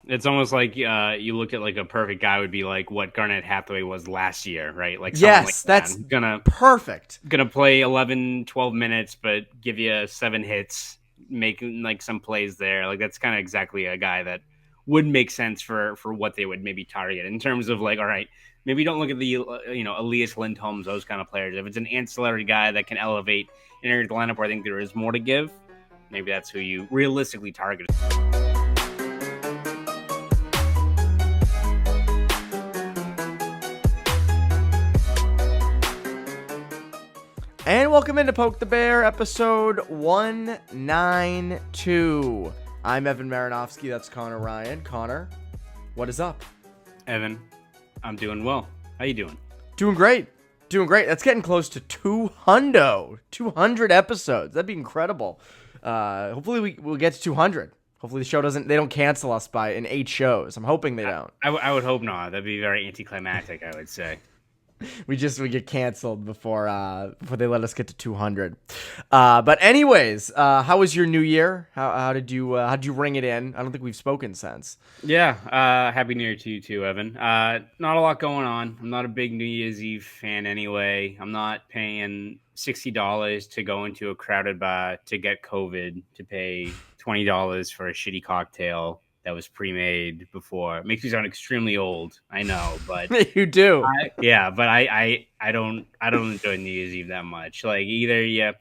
It's almost like you look at like a perfect guy would be like what Garnett Hathaway was last year, right? Like someone like Yes, that. that's Gonna perfect. gonna play 11, 12 minutes, but give you 7 hits, making like some plays there. Like that's kind of exactly a guy that would make sense for what they would maybe target in terms of like, all right, maybe don't look at the Elias Lindholms, those kind of players. If it's an ancillary guy that can elevate an area of the lineup where I think there is more to give, maybe that's who you realistically target. And welcome into Poke the Bear, episode 192. I'm Evan Marinofsky, that's Conor Ryan. Connor, what is up? Evan, I'm doing well. How you doing? Doing great. That's getting close to 200 episodes. That'd be incredible. Hopefully we'll get to 200. Hopefully the show they don't cancel us in 8 shows. I'm hoping they don't. I would hope not. That'd be very anticlimactic, I would say. We get canceled before they let us get to 200. But anyways, how was your new year? How did you ring it in? I don't think we've spoken since. Yeah, happy New Year to you too, Evan. Not a lot going on. I'm not a big New Year's Eve fan anyway. I'm not paying $60 to go into a crowded bar to get COVID to pay $20 for a shitty cocktail that was pre-made before. It makes me sound extremely old, I know, but You do. I don't enjoy New Year's Eve that much. Like either you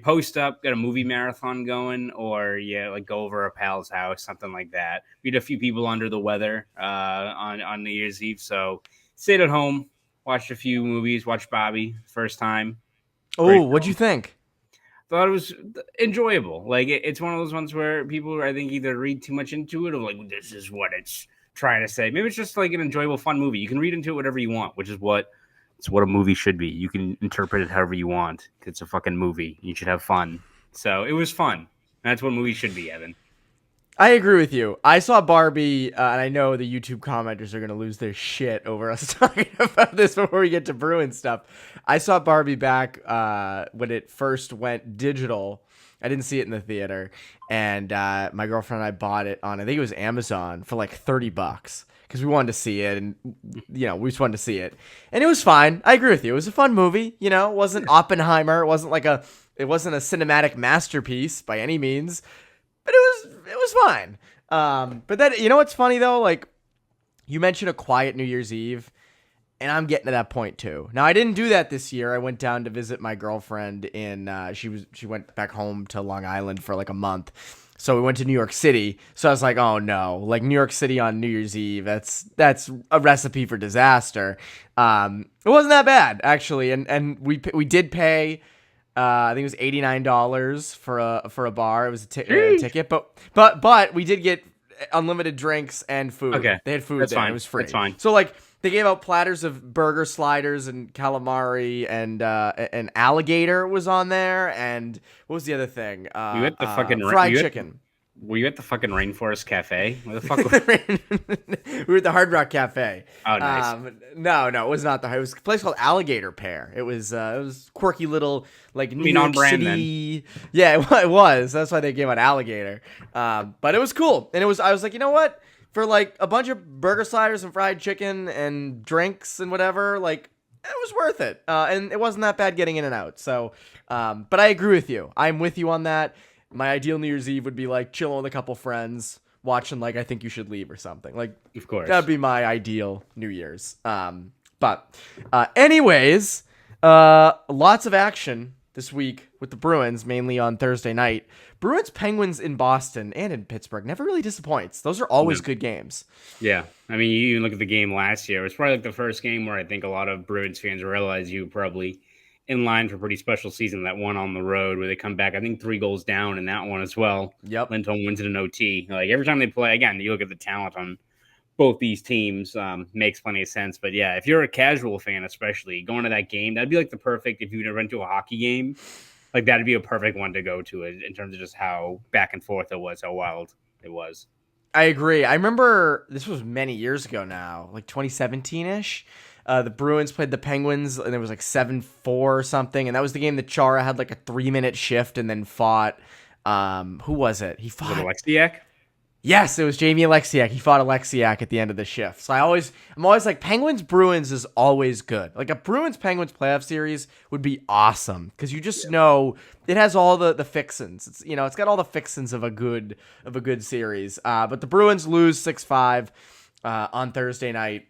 post up, got a movie marathon going, or you like go over a pal's house, something like that. We had a few people under the weather on New Year's Eve, so stayed at home, watched a few movies, watched Barbie first time. Oh, what'd you think? Thought it was enjoyable. Like it's one of those ones where people, I think, either read too much into it or like this is what it's trying to say. Maybe it's just like an enjoyable, fun movie. You can read into it whatever you want, which is what a movie should be. You can interpret it however you want. It's a fucking movie. You should have fun. So it was fun. That's what movies should be, Evan. I agree with you. I saw Barbie, and I know the YouTube commenters are going to lose their shit over us talking about this before we get to Bruins stuff. I saw Barbie back when it first went digital. I didn't see it in the theater, and my girlfriend and I bought it on, I think it was Amazon, for like $30 because we wanted to see it, and we just wanted to see it, and it was fine. I agree with you. It was a fun movie. It wasn't Oppenheimer. It wasn't a cinematic masterpiece by any means. But it was fine. But then, what's funny though? Like, you mentioned a quiet New Year's Eve, and I'm getting to that point too. Now, I didn't do that this year. I went down to visit my girlfriend she went back home to Long Island for like a month. So we went to New York City. So I was like, oh no, like New York City on New Year's Eve. That's a recipe for disaster. It wasn't that bad actually, and we did pay. I think it was $89 for a bar. It was a ticket, but we did get unlimited drinks and food. Okay, they had food that's there. fine. It was free. That's fine. So like they gave out platters of burger sliders and calamari, and an alligator was on there. And what was the other thing? You at the fucking fried chicken. Were you at the fucking Rainforest Cafe? Where the fuck? We were at the Hard Rock Cafe. Oh, nice. No, it was not it was a place called Alligator Pear. It was quirky little like New York City. Yeah, it was. That's why they gave out alligator. But it was cool, and I was like, you know what? For like a bunch of burger sliders and fried chicken and drinks and whatever, like it was worth it. And it wasn't that bad getting in and out. So, but I agree with you. I'm with you on that. My ideal New Year's Eve would be like chilling with a couple friends, watching like I Think You Should Leave or something. Like, of course, that'd be my ideal New Year's. Anyways, lots of action this week with the Bruins, mainly on Thursday night. Bruins Penguins in Boston and in Pittsburgh never really disappoints. Those are always good games. Yeah, I mean, you even look at the game last year. It was probably like the first game where I think a lot of Bruins fans realized you probably in line for a pretty special season. That one on the road where they come back, I think 3 goals down in that one as well. Yep. Lindholm wins it in OT. Like every time they play, again, you look at the talent on both these teams, makes plenty of sense. But yeah, if you're a casual fan, especially going to that game, that'd be like the perfect, if you never went to a hockey game, like that'd be a perfect one to go to in terms of just how back and forth it was, how wild it was. I agree. I remember this was many years ago now, like 2017-ish. The Bruins played the Penguins, and it was like 7-4 or something. And that was the game that Chara had like a 3-minute shift and then fought. Who was it? He fought Was it Alexiak? Yes, it was Jamie Alexiak. He fought Alexiak at the end of the shift. So I'm always like, Penguins Bruins is always good. Like a Bruins Penguins playoff series would be awesome because you just know it has all the fixins. It's got all the fixins of a good series. But the Bruins lose 6-5 on Thursday night.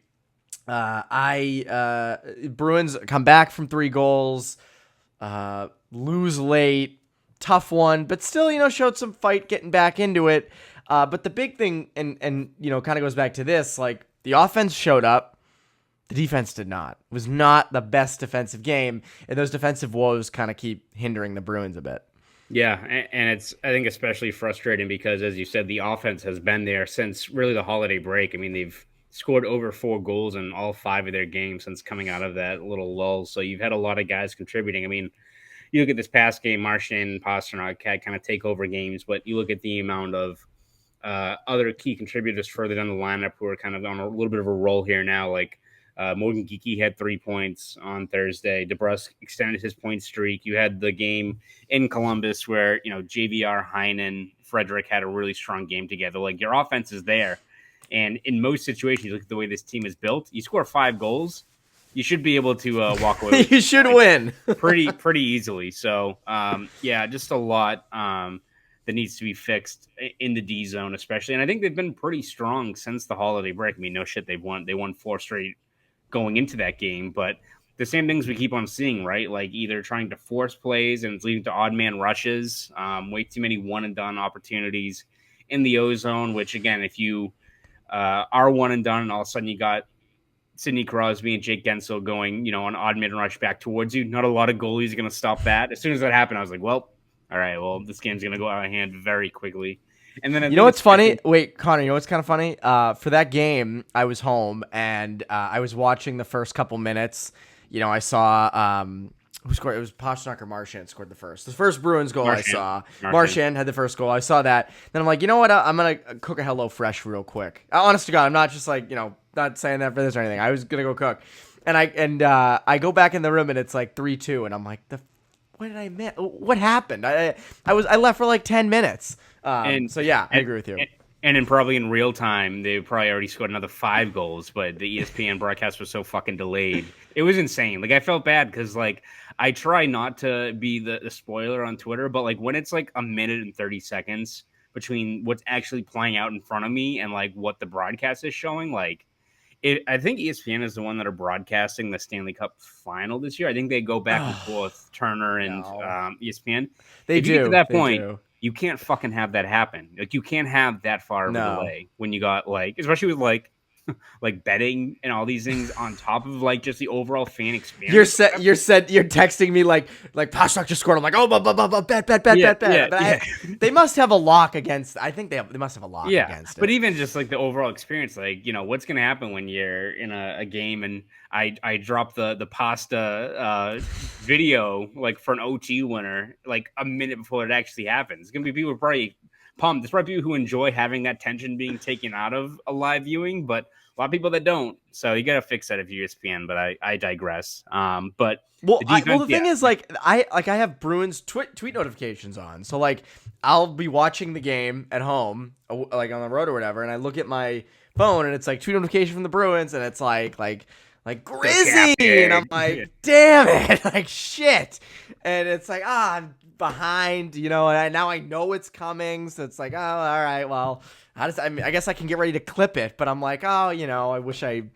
Bruins come back from 3 goals, lose late, tough one, but still showed some fight getting back into it. But the big thing, and kind of goes back to this, like the offense showed up, the defense did not. It was not the best defensive game, and those defensive woes kind of keep hindering the Bruins a bit. Yeah, and it's, I think, especially frustrating because, as you said, the offense has been there since really the holiday break. I mean, they've scored over 4 goals in all 5 of their games since coming out of that little lull. So you've had a lot of guys contributing. I mean, you look at this past game, Marchand and Pastrnak had kind of take over games, but you look at the amount of other key contributors further down the lineup who are kind of on a little bit of a roll here now. Like Morgan Geekie had 3 points on Thursday. DeBrusk extended his point streak. You had the game in Columbus where, JVR, Heinen, Frederick had a really strong game together. Like your offense is there. And in most situations, you look at the way this team is built, you score 5 goals, you should be able to walk away. You should win pretty easily. So, just a lot that needs to be fixed in the D zone, especially. And I think they've been pretty strong since the holiday break. I mean, no shit, they won 4 straight going into that game, but the same things we keep on seeing, right? Like either trying to force plays and it's leading to odd man rushes, way too many one and done opportunities in the O zone, which again, if you are one and done and all of a sudden you got Sidney Crosby and Jake Gensel going, on odd man rush back towards you, not a lot of goalies are going to stop that. As soon as that happened, I was like, well, all right, well, this game's going to go out of hand very quickly. And then what's funny? Wait, Connor, what's kind of funny? For that game, I was home and I was watching the first couple minutes. I saw who scored. It was Pastrnak or Marchand scored the first. The first Bruins goal I saw. Marchand had the first goal. I saw that. Then I'm like, you know what? I'm gonna cook a Hello Fresh real quick. Honest to God, I'm not just like not saying that for this or anything. I was gonna go cook, and I go back in the room and it's like 3-2, and I'm like, what did I miss? What happened? I left for like 10 minutes. I agree with you. And then probably in real time, they probably already scored another 5 goals, but the ESPN broadcast was so fucking delayed. It was insane. Like I felt bad because like I try not to be the spoiler on Twitter, but like when it's like a minute and 30 seconds between what's actually playing out in front of me and like what the broadcast is showing, like I think ESPN is the one that are broadcasting the Stanley Cup final this year. I think they go back and forth, Turner and ESPN. If you get to that point, you can't fucking have that happen. Like you can't have that far of a delay when you got like, especially with like betting and all these things on top of like just the overall fan experience. You're texting me like Pastrnak just scored. I'm like, bet. They must have a lock against. I think they must have a lock against it. But even just like the overall experience, like what's gonna happen when you're in a game and I drop the pasta video like for an OT winner like a minute before it actually happens. It's gonna be people probably pumped. There's probably people who enjoy having that tension being taken out of a live viewing, but a lot of people that don't. So you got to fix that if you're ESPN. But I digress. But the thing is, like I have Bruins tweet notifications on, so like I'll be watching the game at home, like on the road or whatever, and I look at my phone and it's like tweet notification from the Bruins, and it's like Grizzy, and I'm like, damn it, like shit, and it's like I'm behind, and now I know it's coming, so it's like, oh, all right, well, I guess I can get ready to clip it, but I'm like, oh, I wish there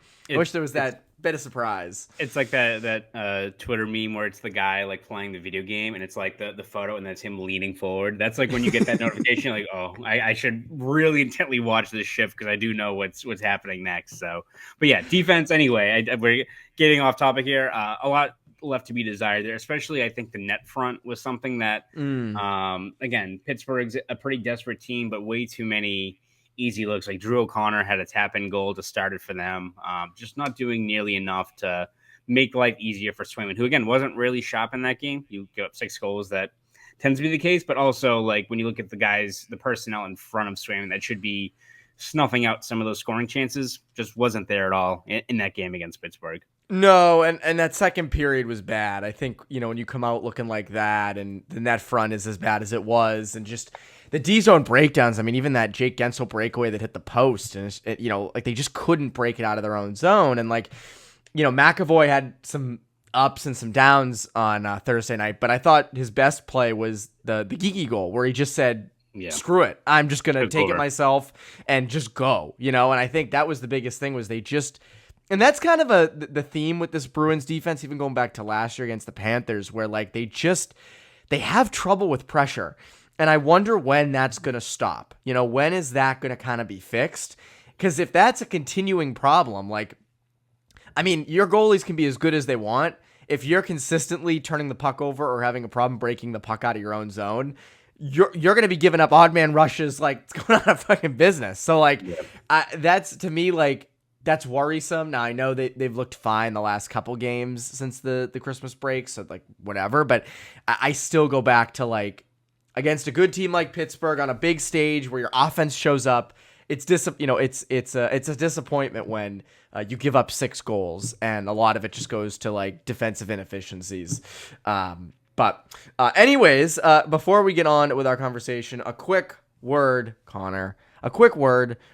was that bit of surprise. It's like that Twitter meme where it's the guy like playing the video game and it's like the photo and that's him leaning forward. That's like when you get that notification, like, oh, I should really intently watch this shift because I do know what's happening next. So, but yeah, defense anyway. We're getting off topic here. A lot left to be desired there, especially I think the net front was something that again, Pittsburgh's a pretty desperate team, but way too many easy looks. Like Drew O'Connor had a tap-in goal to start it for them, just not doing nearly enough to make life easier for Swayman, who again wasn't really sharp in that game. You give up 6 goals, that tends to be the case, but also like when you look at the personnel in front of Swayman that should be snuffing out some of those scoring chances, just wasn't there at all in that game against Pittsburgh. No, and that second period was bad. I think, when you come out looking like that and the net front is as bad as it was, and just the D-zone breakdowns, I mean, even that Jake Gensel breakaway that hit the post, and like they just couldn't break it out of their own zone. And like, McAvoy had some ups and some downs on Thursday night, but I thought his best play was the Geeky goal where he just said, screw it, I'm just going to take it myself and just go, and I think that was the biggest thing was they just, and that's kind of the theme with this Bruins defense, even going back to last year against the Panthers, where like they have trouble with pressure. And I wonder when that's going to stop. When is that going to kind of be fixed? Because if that's a continuing problem, like, I mean, your goalies can be as good as they want. If you're consistently turning the puck over or having a problem breaking the puck out of your own zone, you're going to be giving up odd man rushes like it's going out of fucking business. So, like, that's, to me, like, that's worrisome. Now, I know they've looked fine the last couple games since the Christmas break, so, like, whatever. But I still go back to, like, against a good team like Pittsburgh on a big stage where your offense shows up, it's a disappointment when you give up 6 goals, and a lot of it just goes to like defensive inefficiencies. Anyways, before we get on with our conversation, a quick word, Connor,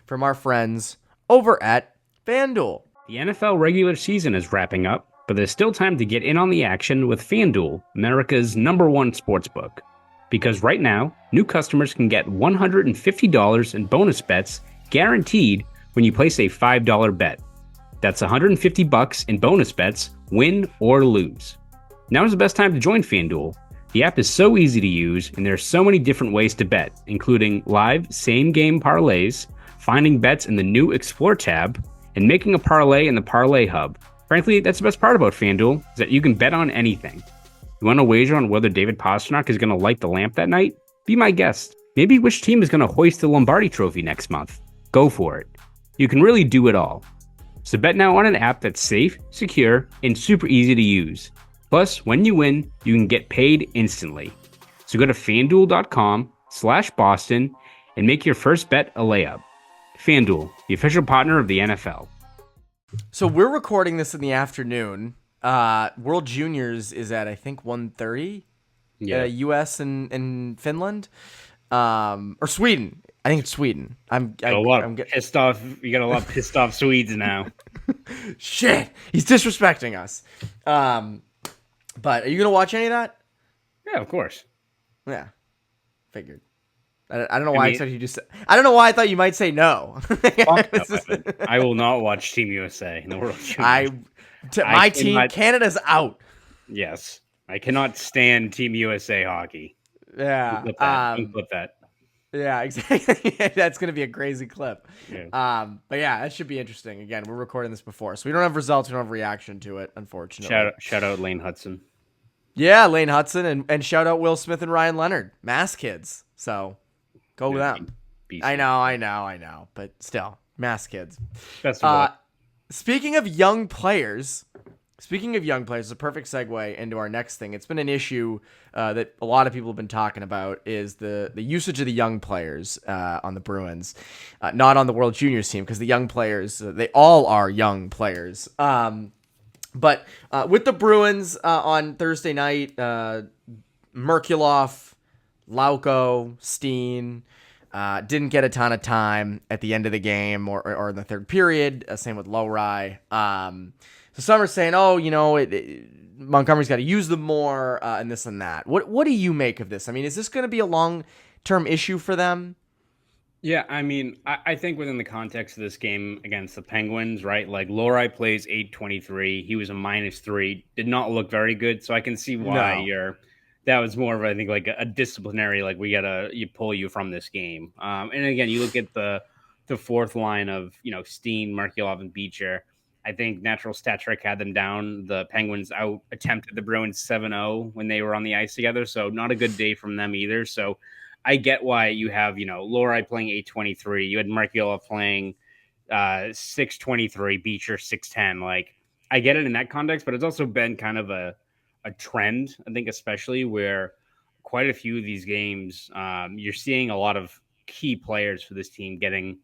from our friends over at FanDuel. The NFL regular season is wrapping up, but there's still time to get in on the action with FanDuel, America's #1 sportsbook. Because right now, new customers can get $150 in bonus bets guaranteed when you place a $5 bet. That's $150 in bonus bets, win or lose. Now is the best time to join FanDuel. The app is so easy to use, and there are so many different ways to bet, including live same-game parlays, finding bets in the new Explore tab, and making a parlay in the Parlay Hub. Frankly, that's the best part about FanDuel, is that you can bet on anything. You want to wager on whether David Pastrnak is going to light the lamp that night? Be my guest. Maybe which team is going to hoist the Lombardi Trophy next month? Go for it. You can really do it all. So bet now on an app that's safe, secure, and super easy to use. Plus, when you win, you can get paid instantly. So go to FanDuel.com/Boston and make your first bet a layup. FanDuel, the official partner of the NFL. So we're recording this in the afternoon. World Juniors is at, I think, 1:30. U.S. and Finland, or Sweden. I think it's Sweden. I'm pissed off. You got a lot of pissed off Swedes now. Shit, he's disrespecting us. But are you gonna watch any of that? Yeah, of course. Yeah, figured. I don't know why I expected you to say. I don't know why I thought you might say no. I will not watch Team USA in the World Juniors. My team, Canada's out. Yes. I cannot stand Team USA hockey. Yeah. Clip that. Yeah, exactly. That's going to be a crazy clip. Yeah. But yeah, that should be interesting. Again, we're recording this before, so we don't have results. We don't have reaction to it, unfortunately. Shout out Lane Hudson. Yeah, Lane Hudson, and shout out Will Smith and Ryan Leonard. Mass kids. So go with them. I know. But still, mass kids. Best of luck. Speaking of young players, it's a perfect segue into our next thing. It's been an issue that a lot of people have been talking about is the usage of the young players on the Bruins, not on the World Juniors team, because the young players, they all are young players. But with the Bruins on Thursday night, Merkulov, Lauko, Steen, didn't get a ton of time at the end of the game or in the third period. Same with Lowry. So some are saying, Montgomery's got to use them more and this and that. What do you make of this? I mean, is this going to be a long-term issue for them? Yeah, I mean, I think within the context of this game against the Penguins, right? Like Lowry plays 823. He was a -3. Did not look very good. So I can see why that was more of, I think, like a disciplinary, like you pull you from this game. And again, you look at the fourth line of, Steen, Merkulov, and Beecher. I think Natural Stat Trick had them down. The Penguins attempted the Bruins 7-0 when they were on the ice together. So not a good day from them either. So I get why you have, Lowry playing 823. You had Merkulov playing 623, Beecher 610. Like, I get it in that context, but it's also been kind of a trend, I think, especially where quite a few of these games, you're seeing a lot of key players for this team getting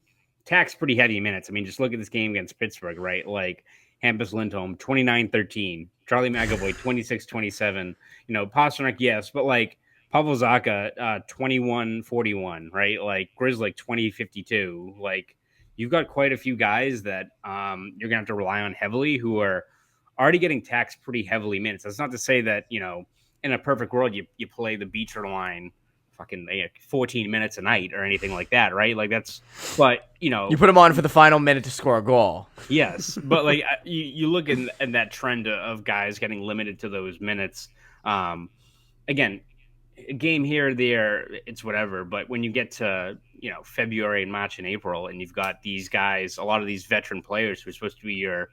taxed pretty heavy minutes. I mean, just look at this game against Pittsburgh, right? Like Hampus Lindholm, 29-13, Charlie McAvoy, 26-27, Pastrnak, yes, but like Pavel Zacha, 21-41, right? Like Grizzly, 20-52. Like you've got quite a few guys that you're gonna have to rely on heavily who are already getting taxed pretty heavily minutes. That's not to say that, in a perfect world you play the Beecher line fucking 14 minutes a night or anything like that, right? Like that's, but you put him on for the final minute to score a goal. Yes, but like you look in that trend of guys getting limited to those minutes. Again, a game here or there, it's whatever. But when you get to February and March and April, and you've got these guys, a lot of these veteran players who are supposed to be your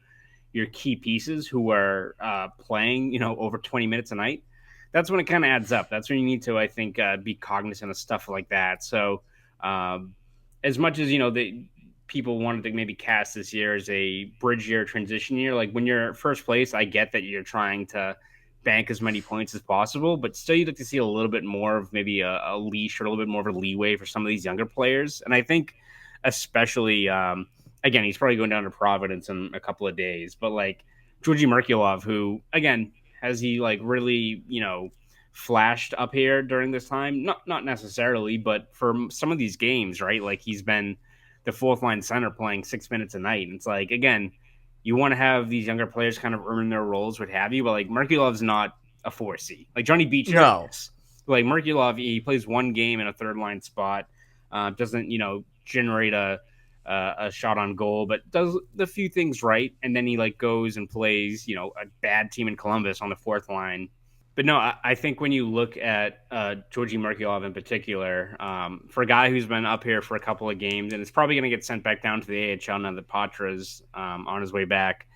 key pieces who are playing over 20 minutes a night, that's when it kind of adds up. That's when you need to, I think, be cognizant of stuff like that. So as much as the people wanted to maybe cast this year as a bridge year, transition year, like when you're first place, I get that you're trying to bank as many points as possible, but still you'd like to see a little bit more of maybe a leash or a little bit more of a leeway for some of these younger players. And I think especially, again, he's probably going down to Providence in a couple of days, but like Georgi Merkulov, who, again, has he like really, flashed up here during this time? Not necessarily, but for some of these games, right? Like he's been the fourth line center playing 6 minutes a night. And it's like, again, you want to have these younger players kind of earn their roles, what have you, but like Merkulov's not a 4C. Like Johnny Beecher, no. Like Merkulov, he plays one game in a third line spot, doesn't generate a shot on goal, but does the few things right, and then he like goes and plays a bad team in Columbus on the fourth line. But no, I think when you look at Georgi Merkulov in particular, for a guy who's been up here for a couple of games and is probably going to get sent back down to the AHL now that Poitras on his way back,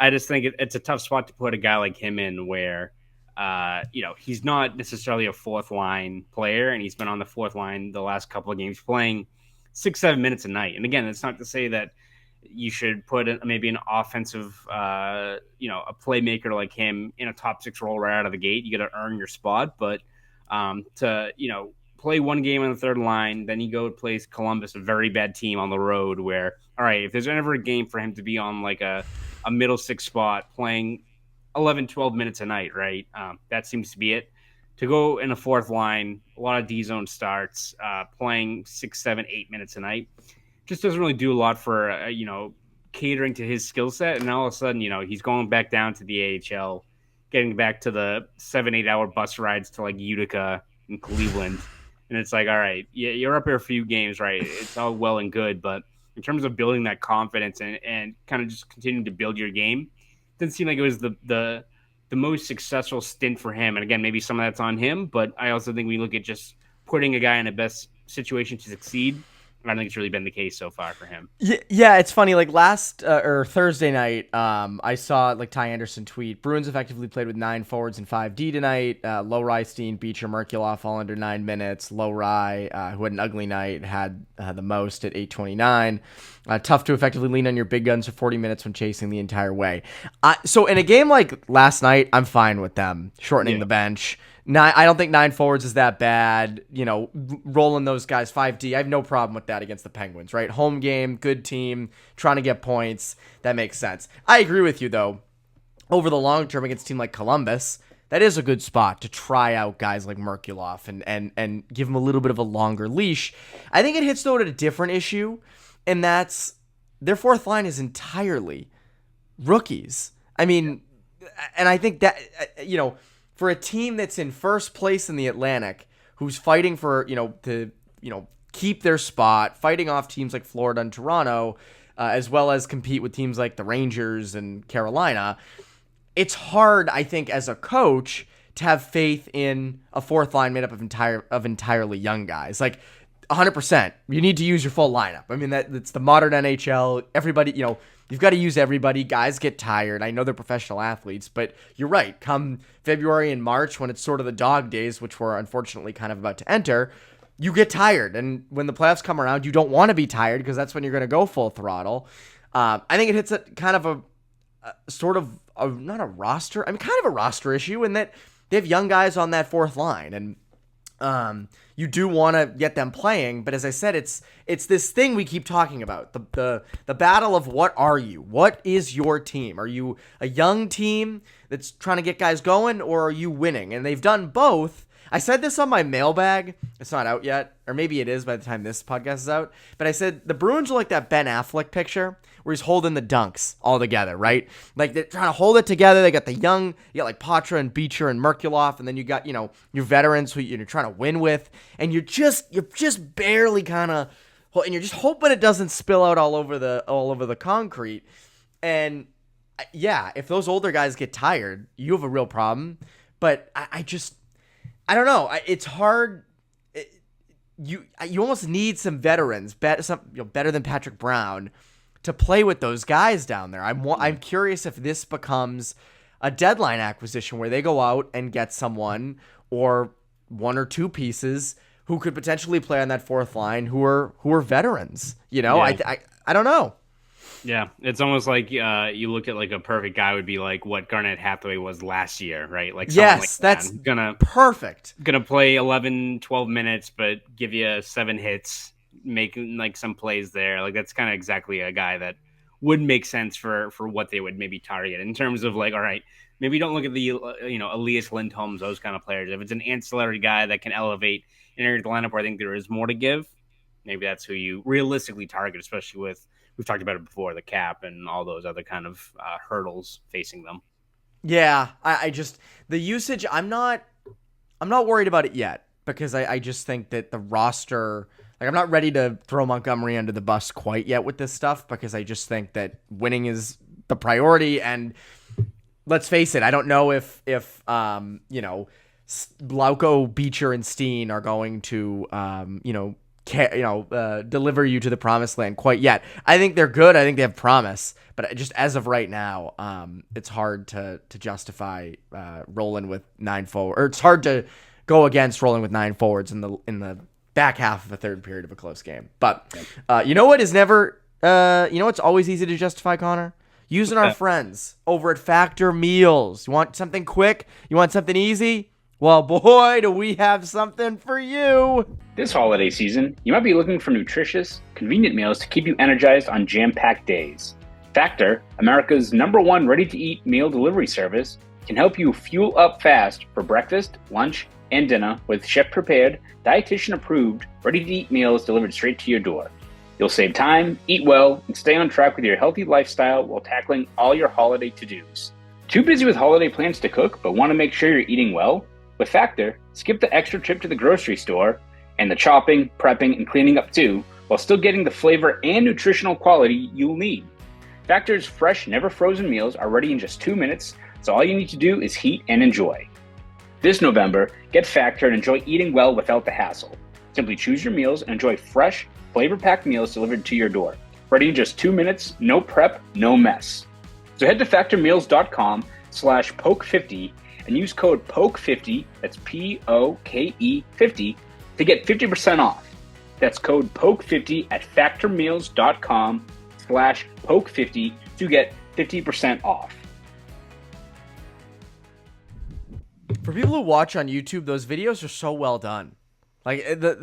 I just think it's a tough spot to put a guy like him in where, he's not necessarily a fourth line player, and he's been on the fourth line the last couple of games playing 6-7 minutes a night. And again, it's not to say that you should put maybe an offensive, a playmaker like him in a top six role right out of the gate. You got to earn your spot, but to play one game on the third line, then you go play Columbus, a very bad team on the road. Where all right, if there's ever a game for him to be on like a middle six spot, playing 11, 12 minutes a night, right? That seems to be it. To go in a fourth line, a lot of Dzone starts, playing 6, 7, 8 minutes a night. Just doesn't really do a lot for, catering to his skill set. And all of a sudden, he's going back down to the AHL, getting back to the 7-8 hour bus rides to like Utica and Cleveland. And it's like, all right, you're up here a few games, right? It's all well and good. But in terms of building that confidence and kind of just continuing to build your game, it didn't seem like it was the most successful stint for him. And again, maybe some of that's on him, but I also think we look at just putting a guy in the best situation to succeed. I don't think it's really been the case so far for him. Yeah, it's funny. Like last or Thursday night, I saw like Ty Anderson tweet, Bruins effectively played with 9 forwards and 5D tonight. Low Rye, Beecher, Merkulov all under 9 minutes. Low Rye, who had an ugly night, had the most at 8:29. Tough to effectively lean on your big guns for 40 minutes when chasing the entire way. So in a game like last night, I'm fine with them shortening the bench. I don't think 9 forwards is that bad. Rolling those guys 5D. I have no problem with that against the Penguins, right? Home game, good team, trying to get points. That makes sense. I agree with you, though. Over the long term against a team like Columbus, that is a good spot to try out guys like Merkulov and give them a little bit of a longer leash. I think it hits, though, at a different issue, and that's their fourth line is entirely rookies. I mean, and I think that, for a team that's in first place in the Atlantic, who's fighting for, to keep their spot, fighting off teams like Florida and Toronto, as well as compete with teams like the Rangers and Carolina, it's hard, I think, as a coach to have faith in a fourth line made up of entirely young guys. Like, 100%, you need to use your full lineup. I mean, that's the modern NHL. Everybody, you've got to use everybody. Guys get tired. I know they're professional athletes, but you're right. Come February and March, when it's sort of the dog days, which we're unfortunately kind of about to enter, you get tired. And when the playoffs come around, you don't want to be tired because that's when you're going to go full throttle. I think it hits a kind of not a roster. I mean, kind of a roster issue in that they have young guys on that fourth line. And you do want to get them playing, but as I said, it's this thing we keep talking about, the battle of what are you? What is your team? Are you a young team that's trying to get guys going, or are you winning? And they've done both. I said this on my mailbag. It's not out yet, or maybe it is by the time this podcast is out. But I said the Bruins are like that Ben Affleck picture where he's holding the dunks all together, right? Like they're trying to hold it together. They got the young, you got like Poitras and Beecher and Merkulov, and then you got, your veterans who you're trying to win with, and you're just barely kind of, and you're just hoping it doesn't spill out all over the concrete. And yeah, if those older guys get tired, you have a real problem. But I don't know. It's hard. You almost need some veterans, better than Patrick Brown, to play with those guys down there. I'm curious if this becomes a deadline acquisition where they go out and get someone or one or two pieces who could potentially play on that fourth line who are veterans. Yeah. I don't know. Yeah, it's almost like you look at like a perfect guy would be like what Garnett Hathaway was last year, right? Like yes, like that's perfect. Gonna play 11, 12 minutes, but give you 7 hits, make like some plays there. Like that's kind of exactly a guy that would make sense for what they would maybe target in terms of like, all right, maybe don't look at the Elias Lindholms, those kind of players. If it's an ancillary guy that can elevate an area of the lineup where I think there is more to give, maybe that's who you realistically target, especially with. We've talked about it before, the cap and all those other kind of hurdles facing them. Yeah, I just the usage. I'm not worried about it yet because I just think that the roster. Like I'm not ready to throw Montgomery under the bus quite yet with this stuff because I just think that winning is the priority. And let's face it, I don't know if Lauko, Beecher, and Steen are going to deliver you to the promised land quite yet. I think they're good. I think they have promise, but just as of right now, it's hard to justify rolling with 9 forward, or it's hard to go against rolling with 9 forwards in the back half of a third period of a close game. But you know what is never, it's always easy to justify, Connor? Using our friends over at Factor Meals. You want something quick? You want something easy? Well, boy, do we have something for you. This holiday season, you might be looking for nutritious, convenient meals to keep you energized on jam-packed days. Factor, America's #1 ready-to-eat meal delivery service, can help you fuel up fast for breakfast, lunch, and dinner with chef-prepared, dietitian-approved, ready-to-eat meals delivered straight to your door. You'll save time, eat well, and stay on track with your healthy lifestyle while tackling all your holiday to-dos. Too busy with holiday plans to cook, but want to make sure you're eating well? With Factor, skip the extra trip to the grocery store and the chopping, prepping, and cleaning up too, while still getting the flavor and nutritional quality you'll need. Factor's fresh, never frozen meals are ready in just 2 minutes, so all you need to do is heat and enjoy. This November, get Factor and enjoy eating well without the hassle. Simply choose your meals and enjoy fresh, flavor-packed meals delivered to your door. Ready in just 2 minutes, no prep, no mess. So head to factormeals.com/poke50 and use code POKE50, that's POKE 50, to get 50% off. That's code POKE50 at factormeals.com/poke50 to get 50% off. For people who watch on YouTube, those videos are so well done. Like, they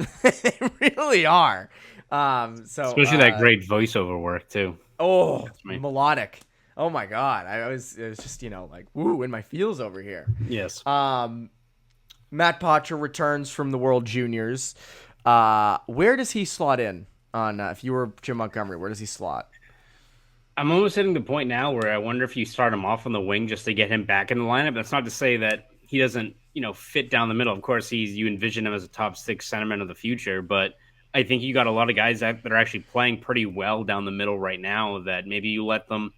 really are. Especially that great voiceover work, too. Oh, melodic. Oh my God. It was just, like, woo, in my feels over here. Yes. Matt Poitras returns from the World Juniors. Where does he slot in on, if you were Jim Montgomery, where does he slot? I'm almost hitting the point now where I wonder if you start him off on the wing just to get him back in the lineup. That's not to say that he doesn't, fit down the middle. Of course, you envision him as a top 6 centerman of the future, but I think you got a lot of guys that are actually playing pretty well down the middle right now that maybe you let them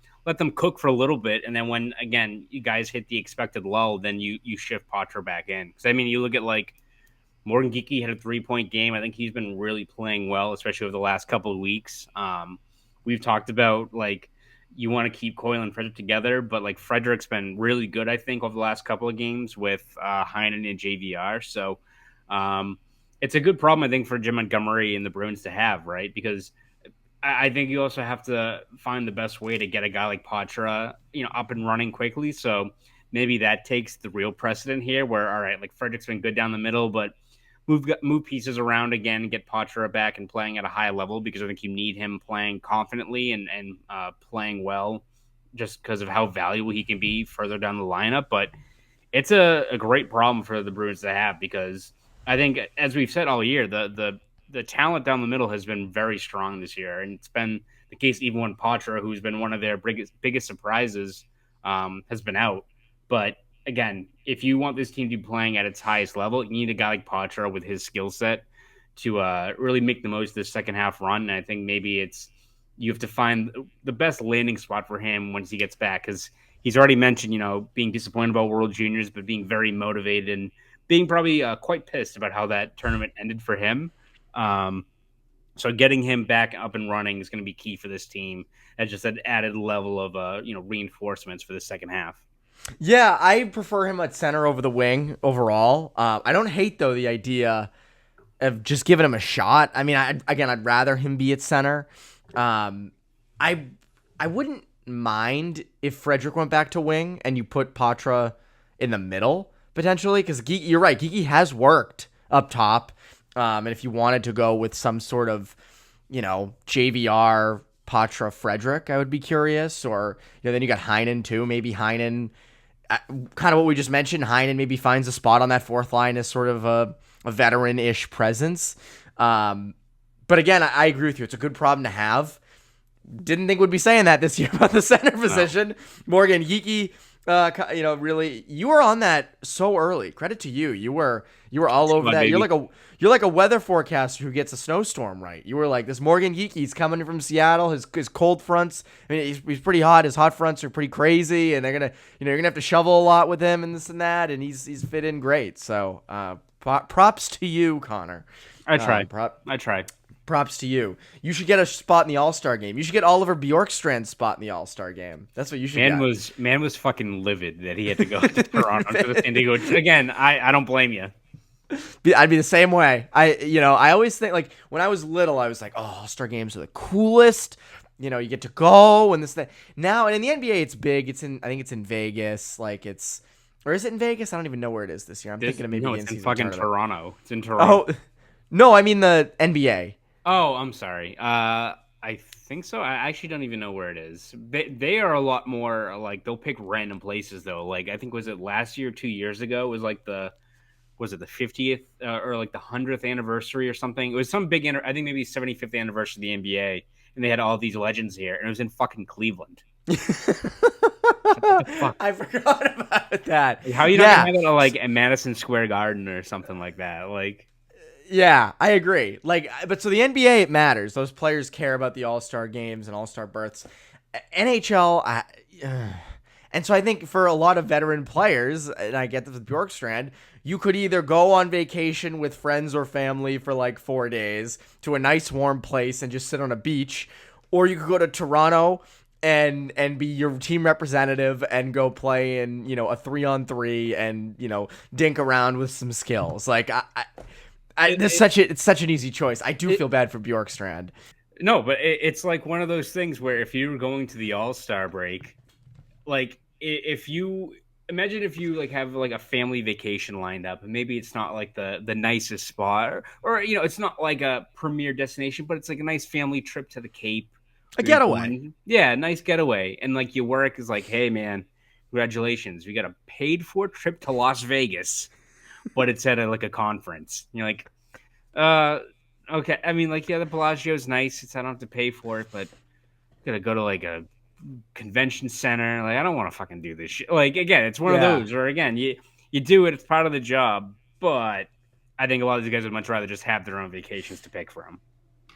cook for a little bit, and then when, again, you guys hit the expected lull, then you shift Poitras back in. Because, you look at, like, Morgan Geekie had a 3-point game. I think he's been really playing well, especially over the last couple of weeks. We've talked about, like, you want to keep Coyle and Frederick together, but, like, Frederick's been really good, I think, over the last couple of games with Heinen and JVR. So it's a good problem, I think, for Jim Montgomery and the Bruins to have, right? Because I think you also have to find the best way to get a guy like Poitras, up and running quickly. So maybe that takes the real precedent here where, all right, like Frederick's been good down the middle, but move pieces around again and get Poitras back and playing at a high level, because I think you need him playing confidently and playing well just because of how valuable he can be further down the lineup. But It's a great problem for the Bruins to have, because I think, as we've said all year, the talent down the middle has been very strong this year, and it's been the case even when Poitras, who's been one of their biggest surprises, has been out. But again, if you want this team to be playing at its highest level, you need a guy like Poitras with his skill set to really make the most of this second half run. And I think maybe you have to find the best landing spot for him once he gets back, because he's already mentioned, being disappointed about World Juniors, but being very motivated and being probably quite pissed about how that tournament ended for him. So getting him back up and running is going to be key for this team. As just an added level of reinforcements for the second half. Yeah, I prefer him at center over the wing overall. I don't hate, though, the idea of just giving him a shot. I mean, I'd rather him be at center. I wouldn't mind if Frederick went back to wing and you put Poitras in the middle potentially, because you're right, Geeky has worked up top. And if you wanted to go with some sort of, JVR Poitras Frederick, I would be curious. Or then you got Heinen too. Maybe Heinen, kind of what we just mentioned. Heinen maybe finds a spot on that fourth line as sort of a veteran-ish presence. But again, I agree with you. It's a good problem to have. Didn't think we'd be saying that this year about the center position. No. Morgan Geeky, really, you were on that so early. Credit to you. You were all over that. Baby. You're like a weather forecaster who gets a snowstorm right. You were like, this Morgan Geeky's coming in from Seattle. His cold fronts. I mean, he's pretty hot. His hot fronts are pretty crazy, and they're gonna, you're gonna have to shovel a lot with him and this and that. And he's fit in great. So, props to you, Connor. I tried. I tried. Props to you. You should get a spot in the All-Star game. You should get Oliver Bjorkstrand's spot in the All-Star game. That's what you should get. Man was fucking livid that he had to go to Toronto to the San Diego. Again, I don't blame you. I'd be the same way. I always think, like, when I was little, I was like, oh, All-Star games are the coolest. You get to go and this, that. Now, and in the NBA, it's big. I think it's in Vegas. Or is it in Vegas? I don't even know where it is this year. I'm thinking of maybe it's in fucking tournament. Toronto. It's in Toronto. Oh, no, I mean the NBA. Oh, I'm sorry. I think so. I actually don't even know where it is. They are a lot more like, they'll pick random places though. Like, I think, was it last year, 2 years ago? It was like the 50th or like the 100th anniversary or something? It was some big, I think maybe 75th anniversary of the NBA, and they had all these legends here, and it was in fucking Cleveland. I forgot about that. How you don't have it like at Madison Square Garden or something like that? Like. Yeah, I agree. But so the NBA, it matters. Those players care about the All-Star games and All-Star berths. NHL, and so I think for a lot of veteran players, and I get this with Bjorkstrand, you could either go on vacation with friends or family for like 4 days to a nice warm place and just sit on a beach, or you could go to Toronto and be your team representative and go play in, a 3-on-3 and, dink around with some skills. Like, it's such an easy choice. I do feel bad for Bjorkstrand. No, but it's like one of those things where if you were going to the All-Star break, like, if you imagine if you like have like a family vacation lined up, and maybe it's not like the nicest spot, or it's not like a premier destination, but it's like a nice family trip to the Cape, a getaway. Yeah, nice getaway, and like your work is like, hey man, congratulations, we got a paid for trip to Las Vegas. But it's at a conference. You're like, okay. I mean, like, yeah, the Bellagio's nice. I don't have to pay for it, but I gotta go to like a convention center. Like, I don't want to fucking do this shit. Like, again, it's one of those where, again, you do it. It's part of the job. But I think a lot of these guys would much rather just have their own vacations to pick from.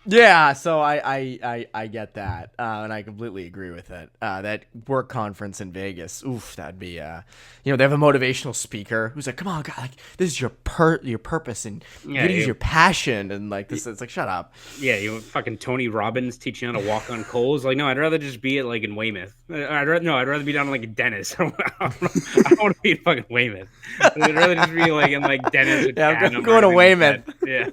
Yeah, so I get that, and I completely agree with it. That work conference in Vegas, oof, that'd be, they have a motivational speaker who's like, "Come on, God, like, this is your purpose, and your passion," and like this, it's like, shut up. Yeah, you fucking Tony Robbins teaching how to walk on coals. Like, no, I'd rather just be at like in Weymouth. I'd rather be down in like Dennis. I don't want to be in fucking Weymouth. I'd rather just be like in like Dennis. Yeah, I'm going to Weymouth. Yeah.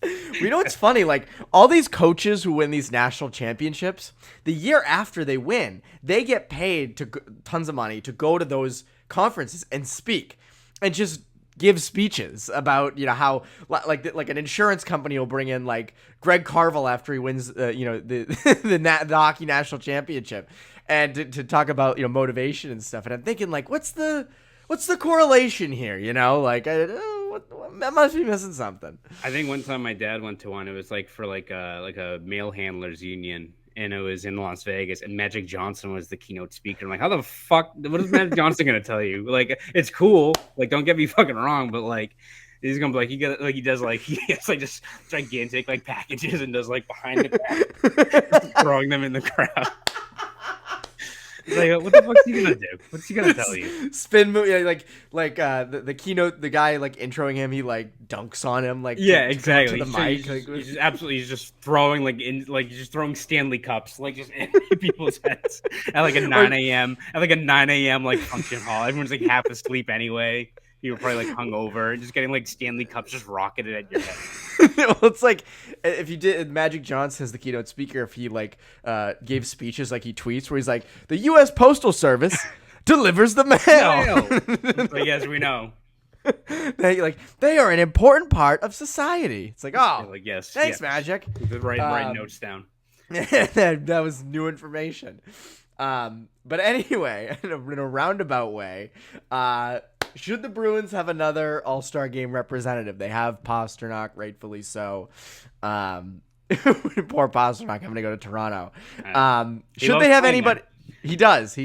It's funny, like, all these coaches who win these national championships, the year after they win, they get paid tons of money to go to those conferences and speak and just give speeches about, how like an insurance company will bring in like Greg Carvel after he wins, the hockey national championship, and to talk about, motivation and stuff. And I'm thinking, like, what's the what's the correlation here? You know, like I must be missing something. I think one time my dad went to one. It was like for like a mail handlers union, and it was in Las Vegas. And Magic Johnson was the keynote speaker. I'm like, how the fuck? What is Magic Johnson gonna tell you? Like, it's cool. Like, don't get me fucking wrong, but like, he's gonna be like, he does like he has like just gigantic like packages and does like behind the back, throwing them in the crowd. Like, what the fuck's he gonna do? What's he gonna tell you? Spin move, yeah, like the keynote, the guy like introing him, he like dunks on him, like exactly. to the mic. He's just throwing he's just throwing Stanley Cups like just in people's heads at like a 9 a.m. like function hall. Everyone's like half asleep anyway. You were probably like hungover, just getting like Stanley Cups just rocketed at your head. Well, it's like if you did Magic Johnson as the keynote speaker, if he like gave speeches like he tweets where he's like, the U.S. Postal Service delivers the mail. Like, yes, we know. They are an important part of society. It's like, oh, like, yes, thanks, Magic. Write notes down. That was new information. But anyway, in a roundabout way, should the Bruins have another All-Star Game representative? They have Pastrnak, rightfully so. Poor Pastrnak having to go to Toronto. Should they have anybody? He does.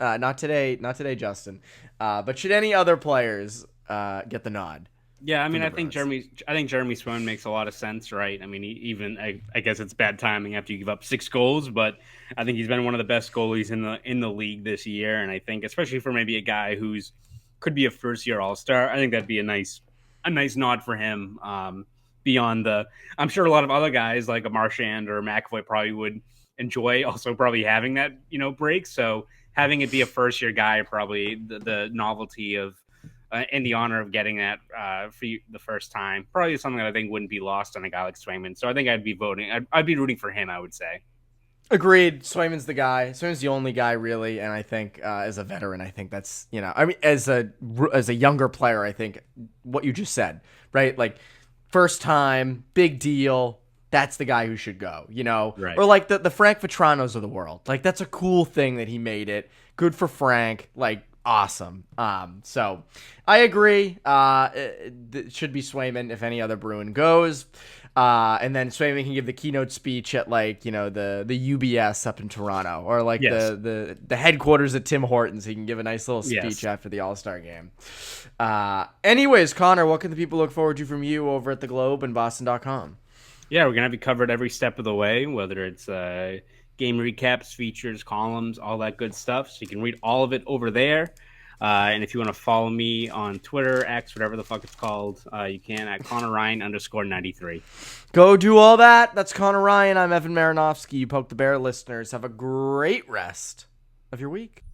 Not today, Justin. But should any other players get the nod? Yeah, I mean, I think Jeremy Swayman makes a lot of sense, right? I mean, I guess it's bad timing after you give up 6 goals, but I think he's been one of the best goalies in the league this year, and I think especially for maybe a guy who's could be a first-year All-Star, I think that'd be a nice nod for him. Beyond I'm sure a lot of other guys like a Marchand or McAvoy probably would enjoy also probably having that break. So having it be a first-year guy, probably the novelty of and the honor of getting that for the first time, probably something that I think wouldn't be lost on a guy like Swayman. So I think I'd be voting. I'd be rooting for him, I would say. Agreed. Swayman's the guy. Swayman's the only guy, really, and I think as a veteran, I think that's I mean, as a younger player, I think what you just said, right? Like first time, big deal. That's the guy who should go, right. Or like the Frank Vetranos of the world. Like that's a cool thing that he made it. Good for Frank. Like awesome. So I agree. It should be Swayman if any other Bruin goes. And then Swayman can give the keynote speech at like, the UBS up in Toronto or like the headquarters at Tim Hortons. He can give a nice little speech after the All-Star game. Anyways, Connor, what can the people look forward to from you over at the Globe and Boston.com? Yeah, we're going to have you covered every step of the way, whether it's game recaps, features, columns, all that good stuff. So you can read all of it over there. And if you want to follow me on Twitter, X, whatever the fuck it's called, you can at Conor Ryan _93. Go do all that. That's Conor Ryan. I'm Evan Marinofsky. You Poke the Bear listeners. Have a great rest of your week.